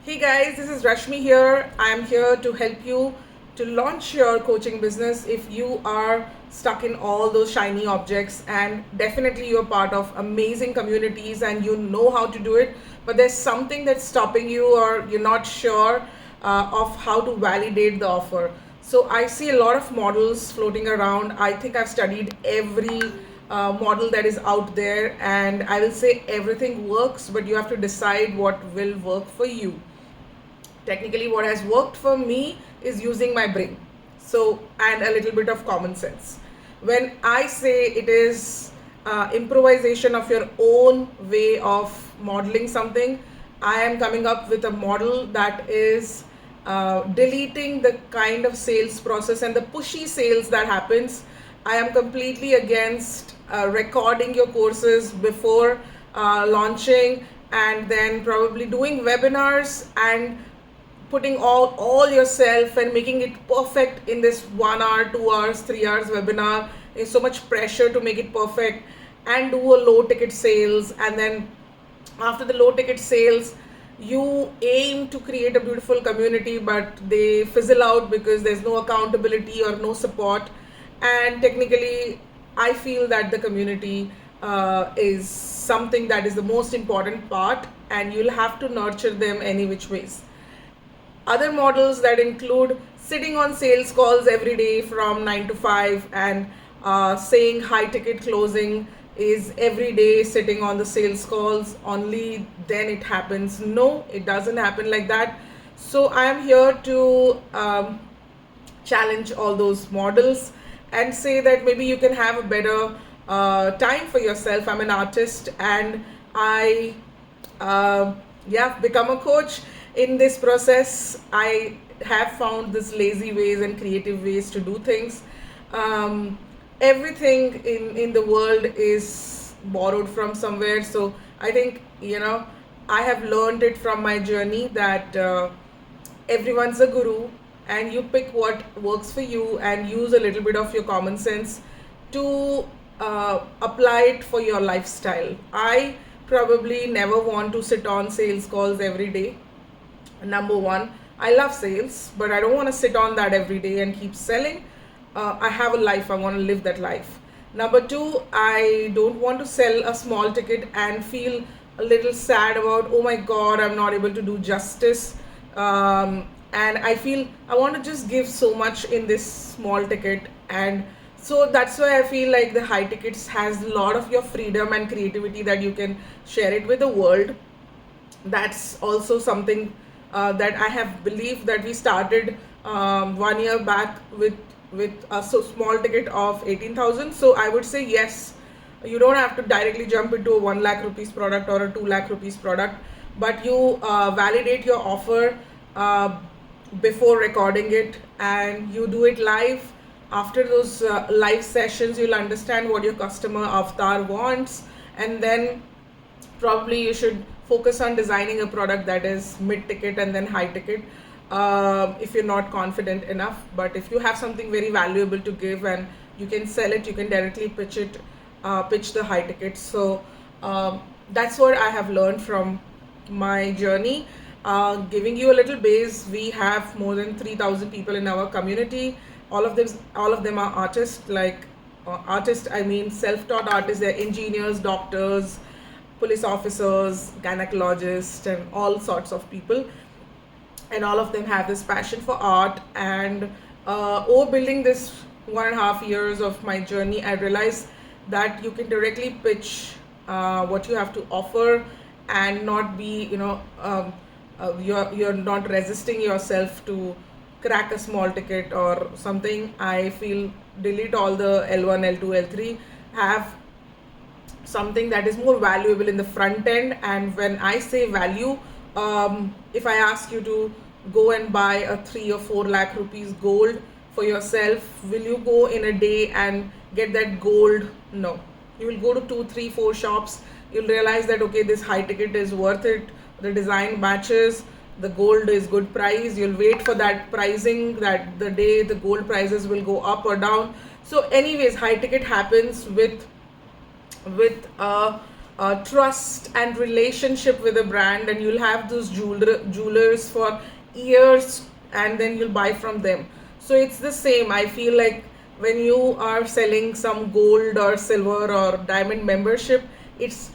Hey guys, this is Rashmi here. I am here to help you to launch your coaching business if you are stuck in all those shiny objects, and definitely you're part of amazing communities and you know how to do it, but there's something that's stopping you or you're not sure of how to validate the offer. So I see a lot of models floating around. I think I've studied every model that is out there, and I will say everything works, but you have to decide what will work for you. Technically, what has worked for me is using my brain, so, and a little bit of common sense. When I say it is improvisation of your own way of modeling something, I am coming up with a model that is deleting the kind of sales process and the pushy sales that happens. I am completely against recording your courses before launching, and then probably doing webinars and putting all yourself and making it perfect in this 1 hour, 2 hours, 3 hours webinar. There's so much pressure to make it perfect and do a low ticket sales, and then after the low ticket sales you aim to create a beautiful community, but they fizzle out because there's no accountability or no support. And technically I feel that the community is something that is the most important part, and you'll have to nurture them any which ways. Other models that include sitting on sales calls every day from 9 to 5 and saying high ticket closing is every day sitting on the sales calls, only then it happens. No, it doesn't happen like that. So I am here to challenge all those models and say that maybe you can have a better time for yourself. I'm an artist, and I become a coach. In this process, I have found this lazy ways and creative ways to do things. Everything in the world is borrowed from somewhere. So I think, I have learned it from my journey that everyone's a guru, and you pick what works for you and use a little bit of your common sense to apply it for your lifestyle. I probably never want to sit on sales calls every day. Number one, I love sales, but I don't want to sit on that every day and keep selling. I have a life, I want to live that life. Number two, I don't want to sell a small ticket and feel a little sad about, oh my god, I'm not able to do justice. And I feel I want to just give so much in this small ticket. And so that's why I feel like the high tickets has a lot of your freedom and creativity that you can share it with the world. That's also something that I have believed that we started 1 year back with a so small ticket of 18,000. So I would say yes, you don't have to directly jump into a 1 lakh rupees product or a 2 lakh rupees product, but you validate your offer before recording it, and you do it live. After those live sessions, you'll understand what your customer avatar wants, and then probably you should focus on designing a product that is mid ticket and then high ticket, if you're not confident enough. But if you have something very valuable to give and you can sell it, you can directly pitch the high ticket. So that's what I have learned from my journey. Giving you a little base, we have more than 3,000 people in our community. All of them are artists, like artists, I mean self-taught artists. They're engineers, doctors, police officers, gynecologists, and all sorts of people. And all of them have this passion for art. And over building this 1.5 years of my journey, I realized that you can directly pitch what you have to offer, and not be, you're not resisting yourself to crack a small ticket or something. I feel delete all the L1, L2, L3. Have something that is more valuable in the front end. And when I say value, if I ask you to go and buy a 3 or 4 lakh rupees gold for yourself, will you go in a day and get that gold? No. You will go to 2, 3, 4 shops. You'll realize that okay, this high ticket is worth it, the design matches, the gold is good price. You'll wait for that pricing, that the day the gold prices will go up or down. So anyways, high ticket happens with trust and relationship with a brand, and you'll have those jewelers for years, and then you'll buy from them. So it's the same. I feel like when you are selling some gold or silver or diamond membership, it's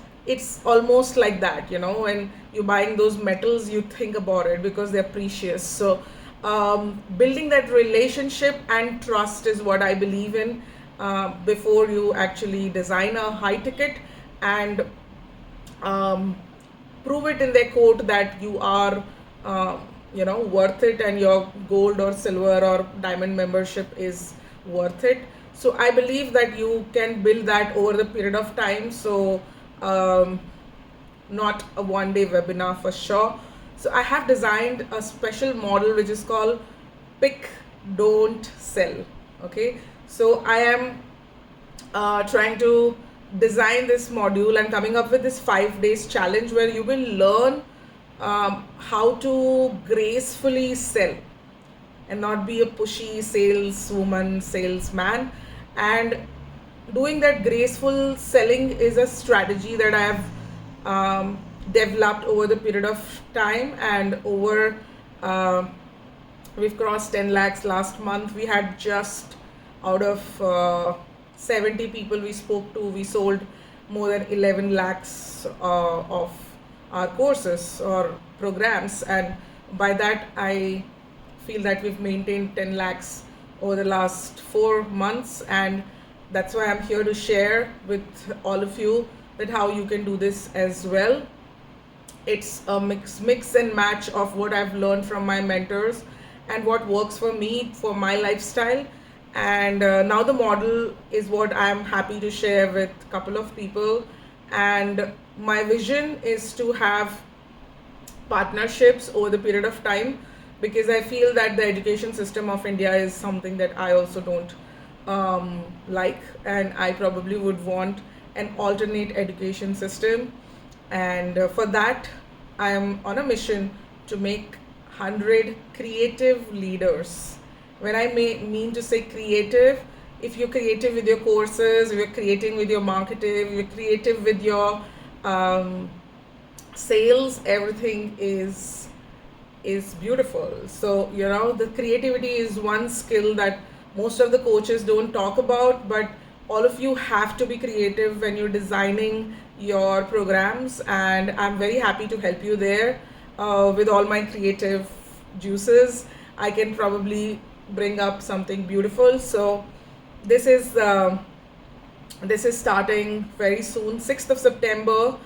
almost like that. When you're buying those metals, you think about it because they're precious. So building that relationship and trust is what I believe in, before you actually design a high ticket, and um, prove it in their court that you are worth it, and your gold or silver or diamond membership is worth it. So I believe that you can build that over the period of time. So um, not a one day webinar for sure. So I have designed a special model which is called pick, don't sell. Okay, so I am trying to design this module and coming up with this 5 days challenge where you will learn how to gracefully sell and not be a pushy saleswoman, salesman. And doing that graceful selling is a strategy that I have developed over the period of time, and over we've crossed 10 lakhs last month. We had just out of 70 people we spoke to, we sold more than 11 lakhs of our courses or programs, and by that I feel that we've maintained 10 lakhs over the last 4 months. And that's why I'm here to share with all of you that how you can do this as well. It's a mix and match of what I've learned from my mentors and what works for me for my lifestyle. And now the model is what I'm happy to share with a couple of people. And my vision is to have partnerships over the period of time, because I feel that the education system of India is something that I also don't like, and I probably would want an alternate education system. And for that, I am on a mission to make 100 creative leaders. When I mean to say creative, if you're creative with your courses, if you're creating with your marketing, if you're creative with your sales, everything is beautiful. So the creativity is one skill that most of the coaches don't talk about, but all of you have to be creative when you're designing your programs, and I'm very happy to help you there with all my creative juices. I can probably bring up something beautiful. So this is starting very soon, 6th of September.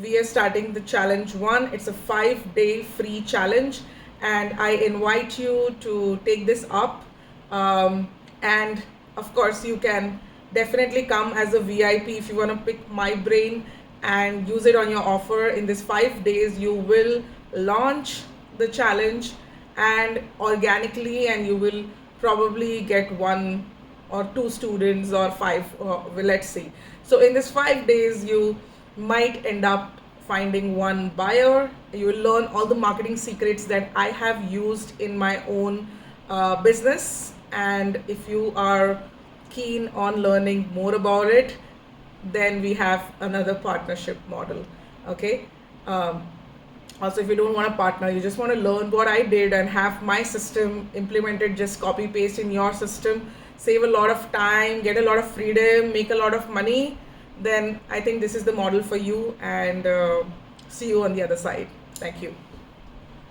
We are starting the challenge 1. It's a 5-day free challenge, and I invite you to take this up. And of course, you can definitely come as a VIP if you want to pick my brain and use it on your offer. In this 5 days, you will launch the challenge and organically, and you will probably get 1 or 2 students or 5, well, let's see. So in this 5 days, you might end up finding 1 buyer. You will learn all the marketing secrets that I have used in my own business. And if you are keen on learning more about it, then we have another partnership model. Okay. Also, if you don't want to partner, you just want to learn what I did and have my system implemented, just copy paste in your system, save a lot of time, get a lot of freedom, make a lot of money, then I think this is the model for you. And see you on the other side. Thank you.